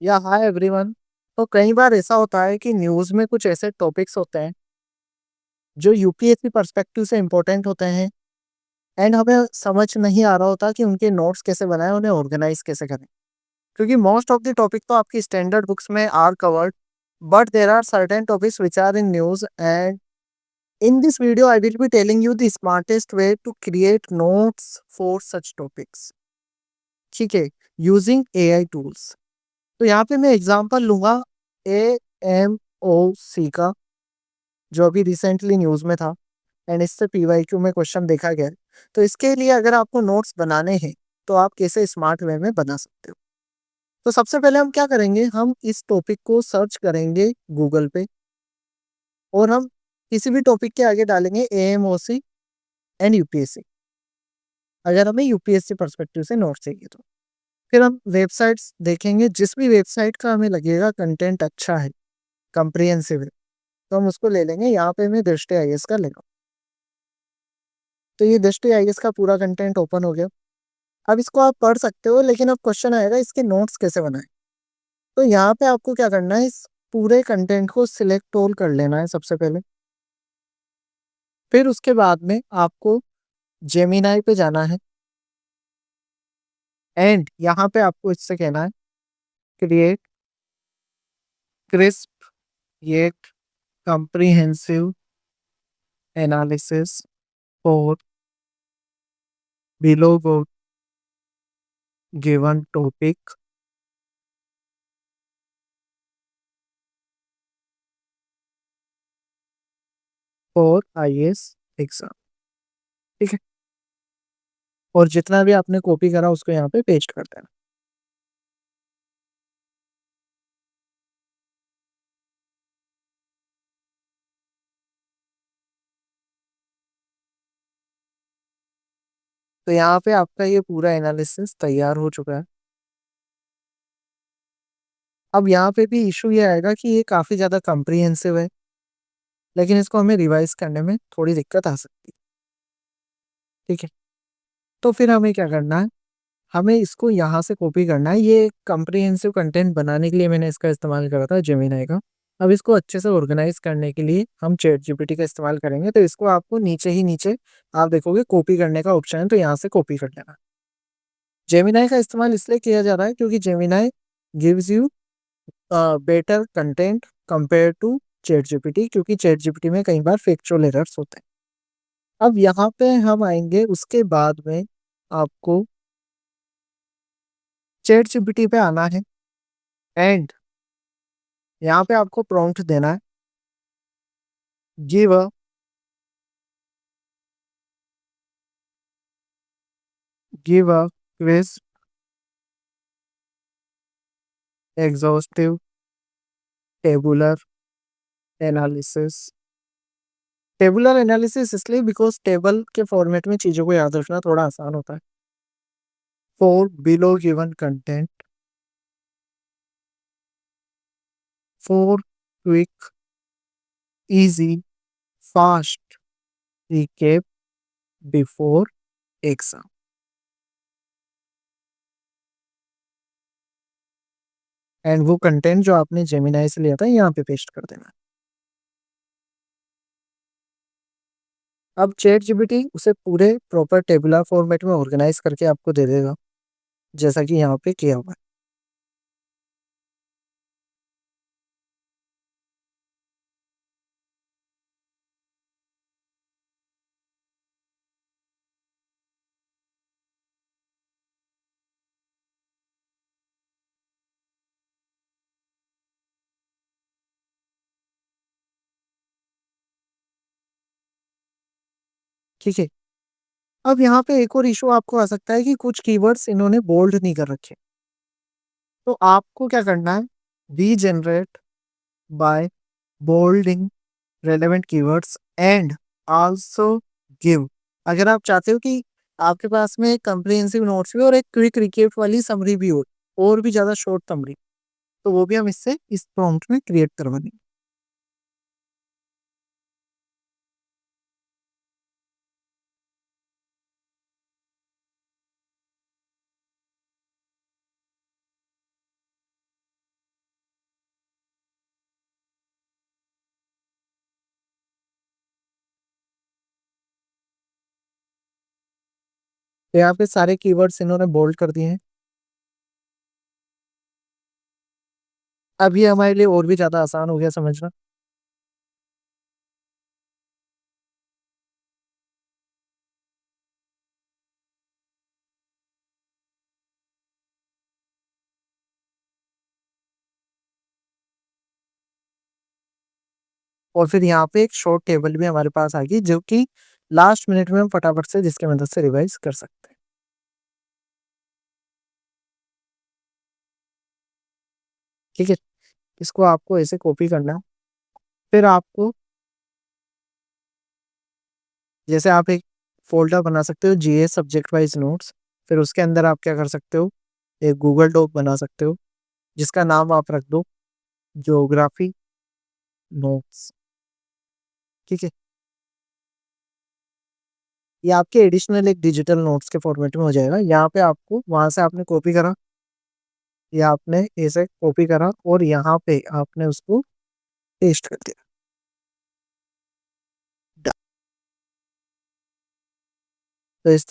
या hi everyone. तो कई बार ऐसा होता है कि न्यूज़ में कुछ ऐसे टॉपिक्स होते हैं जो यूपीएससी पर्सपेक्टिव से इम्पोर्टेंट होते हैं एंड हमें समझ नहीं आ रहा होता कि उनके नोट्स कैसे बनाएं, उन्हें ऑर्गेनाइज कैसे करें। क्योंकि मोस्ट ऑफ द टॉपिक तो आपकी स्टैंडर्ड बुक्स में are covered, but there are certain topics which are in news and in this video I will be telling you the smartest way to create notes for such topics. ठीक है, using AI tools. तो यहाँ पे मैं example लूंगा A M O सी का, जो अभी रिसेंटली न्यूज़ में था एंड इससे पीवाईक्यू में क्वेश्चन देखा गया है। तो इसके लिए अगर आपको नोट्स बनाने हैं तो आप कैसे स्मार्ट वे में बना सकते हो। तो सबसे पहले हम क्या करेंगे, हम इस टॉपिक को सर्च करेंगे गूगल पे और हम किसी भी टॉपिक के आगे डालेंगे एएमओसी एंड यूपीएससी, अगर हमें यूपीएससी पर्सपेक्टिव से नोट्स चाहिए तो। फिर हम वेबसाइट्स देखेंगे, जिस भी वेबसाइट का हमें लगेगा कंटेंट अच्छा है, कंप्रिहेंसिव है, तो हम उसको ले लेंगे। यहाँ पे मैं दृष्टि आईएएस का लेगा। तो ये दृष्टि आईएएस का पूरा कंटेंट ओपन हो गया। अब इसको आप पढ़ सकते हो, लेकिन अब क्वेश्चन आएगा इसके नोट्स कैसे बनाएं। तो यहाँ पे आपको क्या करना है, इस पूरे कंटेंट को सिलेक्ट ऑल कर लेना है सबसे पहले। फिर उसके बाद में आपको जेमिनाई पे जाना है एंड यहाँ पे आपको इससे कहना है create crisp yet comprehensive analysis for below given topic for IAS exam. ठीक है, और जितना भी आपने कॉपी करा उसको यहाँ पे पेस्ट कर देना। तो यहाँ पे आपका ये पूरा एनालिसिस तैयार हो चुका है। अब यहाँ पे भी इशू ये आएगा कि ये काफ़ी ज़्यादा कॉम्प्रिहेंसिव है, लेकिन इसको हमें रिवाइज करने में थोड़ी दिक्कत आ सकती है। ठीक है, तो फिर हमें क्या करना है, हमें इसको यहाँ से कॉपी करना है। ये कॉम्प्रिहेंसिव कंटेंट बनाने के लिए मैंने इसका इस्तेमाल करा था, जेमिनाई का। अब इसको अच्छे से ऑर्गेनाइज करने के लिए हम चैट जीपीटी का इस्तेमाल करेंगे। तो इसको आपको नीचे ही नीचे आप देखोगे कॉपी करने का ऑप्शन है, तो यहाँ से कॉपी कर लेना। जेमिनाई का इस्तेमाल इसलिए किया जा रहा है क्योंकि Gemini gives you better content compare to chat GPT, क्योंकि चैट जीपीटी में कई बार फैक्चुअल एरर्स होते हैं। अब यहाँ पे हम आएंगे, उसके बाद में आपको चैट जीपीटी पे आना है एंड यहाँ पे आपको प्रॉम्प्ट देना है, give a quiz exhaustive tabular analysis. Tabular analysis इसलिए बिकॉज टेबल के फॉर्मेट में चीज़ों को याद रखना थोड़ा आसान होता है। For below given content for quick easy fast recap before exam. And वो कंटेंट जो आपने जेमिनाई से लिया था यहाँ पे पेस्ट कर देना। अब चैट जीपीटी उसे पूरे प्रॉपर टेबुलर फॉर्मेट में ऑर्गेनाइज करके आपको दे देगा, जैसा कि यहाँ पे किया हुआ है। ठीक है, अब यहाँ पे एक और इशू आपको आ सकता है कि कुछ कीवर्ड्स इन्होंने बोल्ड नहीं कर रखे। तो आपको क्या करना है, regenerate by bolding relevant keywords and also give. अगर आप चाहते हो कि आपके पास में एक कंप्रिहेंसिव नोट्स भी और एक क्विक रिकेप वाली समरी भी हो, और भी ज़्यादा शॉर्ट समरी, तो वो भी हम इससे इस प्रॉम्प्ट में क्रिएट करवा देंगे। तो यहाँ पे सारे कीवर्ड्स इन्होंने बोल्ड कर दिए हैं। अब ये हमारे लिए और भी ज़्यादा आसान हो गया समझना। और फिर यहाँ पे एक शॉर्ट टेबल भी हमारे पास आ गई, जो कि लास्ट मिनट में हम फटाफट से जिसकी मदद से रिवाइज़ कर सकते हैं। ठीक है? इसको आपको ऐसे कॉपी करना है। फिर आपको जैसे आप एक फ़ोल्डर बना सकते हो जीएस सब्जेक्ट वाइज़ नोट्स, फिर उसके अंदर आप क्या कर सकते हो, एक गूगल डॉक बना सकते हो, जिसका नाम आप रख दो ज्योग्राफी नोट्स, ठीक है? ये आपके एडिशनल एक डिजिटल नोट्स के फॉर्मेट में हो जाएगा। यहाँ पे आपको वहाँ से आपने कॉपी करा, या आपने ऐसे कॉपी करा और यहाँ पे आपने उसको पेस्ट कर दिया। डन। तो इस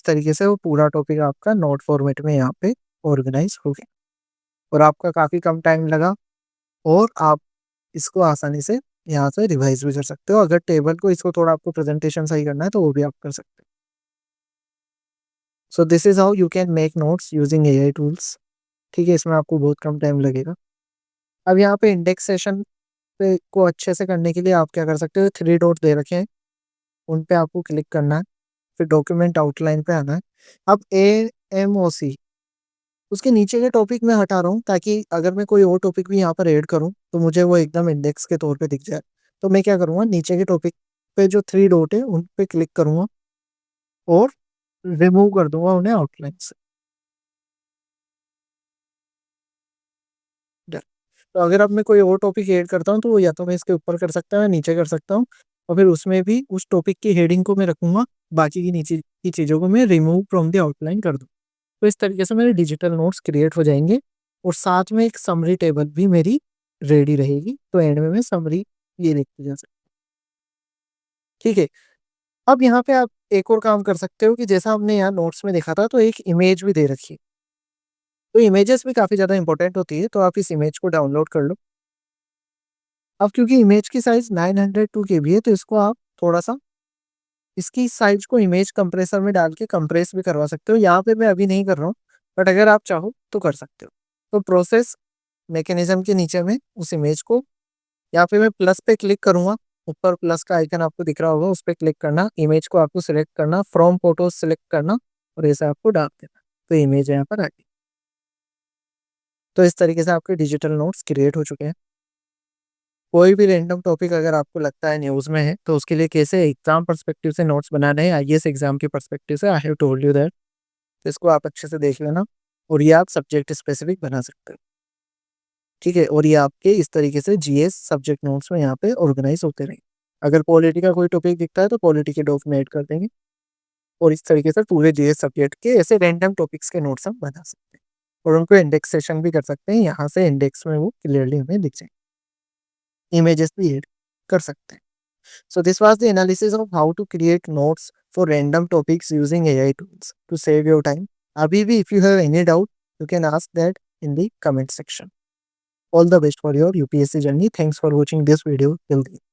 तरीके से वो पूरा टॉपिक आपका नोट फॉर्मेट में यहाँ पे ऑर्गेनाइज़ हो गया और आपका काफ़ी कम टाइम लगा और आप इसको आसानी से यहाँ से रिवाइज़ भी कर सकते हो। अगर टेबल को इसको थोड़ा आपको प्रेज़ेंटेशन सही करना है तो वो भी आप कर सकते हो। So this is how you can make notes using AI tools. ठीक है, इसमें आपको बहुत कम टाइम लगेगा। अब यहाँ पे इंडेक्सेशन पे को अच्छे से करने के लिए आप क्या कर सकते हो, 3 डॉट दे रखे हैं, उन पे आपको क्लिक करना है, फिर डॉक्यूमेंट आउटलाइन पे आना है। अब एएमओसी उसके नीचे के टॉपिक मैं हटा रहा हूँ, ताकि अगर मैं कोई और टॉपिक भी यहाँ पर ऐड करूँ, तो मुझे वो एकदम इंडेक्स के तौर पे दिख जाए। तो मैं क्या करूँगा, नीचे के टॉपिक पे जो 3 डॉट है, उन पे क्लिक करूँगा और रिमूव कर दूँगा उन्हें आउटलाइन से। डन। तो अगर अब मैं कोई और टॉपिक ऐड करता हूँ, तो वो या तो मैं इसके ऊपर कर सकता हूँ या नीचे कर सकता हूँ, और फिर उसमें भी उस टॉपिक की हेडिंग को मैं रखूँगा, बाकी की नीचे की चीज़ों को मैं रिमूव फ्रॉम द आउटलाइन कर दूँ। तो इस तरीके से मेरे डिजिटल नोट्स क्रिएट हो जाएँगे और साथ में एक समरी टेबल भी मेरी रेडी रहेगी। तो एंड में मैं समरी ये लिखते जा सकता हूँ। ठीक है? अब यहाँ पे आप एक और काम कर सकते हो कि जैसा हमने यहाँ नोट्स में देखा था, तो एक इमेज भी दे रखी है। तो इमेजेस भी काफ़ी ज़्यादा इंपॉर्टेंट होती है, तो आप इस इमेज को डाउनलोड कर लो। अब क्योंकि इमेज की साइज़ 902 केबी है, तो इसको आप थोड़ा-सा इसकी साइज़ को इमेज कंप्रेसर में डाल के कंप्रेस भी करवा सकते हो। यहाँ पे मैं अभी नहीं कर रहा हूँ, बट अगर आप चाहो तो कर सकते हो। तो प्रोसेस मैकेनिज़्म के नीचे में उस इमेज को, यहाँ पे मैं प्लस पे क्लिक करूँगा, ऊपर प्लस का आइकन आपको दिख रहा होगा, उस पे क्लिक करना, इमेज को आपको सिलेक्ट करना, फ्रॉम फोटोज़ सिलेक्ट करना और ऐसे आपको डाल देना। तो इमेज यहाँ पर आ गई। तो इस तरीके से आपके डिजिटल नोट्स क्रिएट हो चुके हैं। कोई भी रैंडम टॉपिक अगर आपको लगता है न्यूज़ में है, तो उसके लिए कैसे एग्ज़ाम पर्सपेक्टिव से नोट्स बनाने हैं, आईएएस एग्ज़ाम के पर्सपेक्टिव से, I have told you that. तो इसको आप अच्छे से देख लेना और ये आप सब्जेक्ट स्पेसिफिक बना सकते हो। ठीक है? और ये आपके इस तरीके से जीएस सब्जेक्ट नोट्स में यहाँ पे ऑर्गेनाइज़ होते रहेंगे। अगर पॉलिटी का कोई टॉपिक दिखता है, तो पॉलिटी के डॉक में ऐड कर देंगे और इस तरीके से पूरे जीएस सब्जेक्ट के ऐसे रैंडम टॉपिक्स के नोट्स हम बना सकते हैं और उनको इंडेक्सेशन भी कर सकते हैं। यहाँ से इंडेक्स में वो क्लियरली हमें दिख जाएँगे। इमेजेस भी ऐड कर सकते हैं। So this was the analysis of how to create notes for random topics using AI tools to save your time. Abhi bhi, if you have any doubt, you can ask that in the comment section. All the best for your UPSC journey. Thanks for watching this video till the end.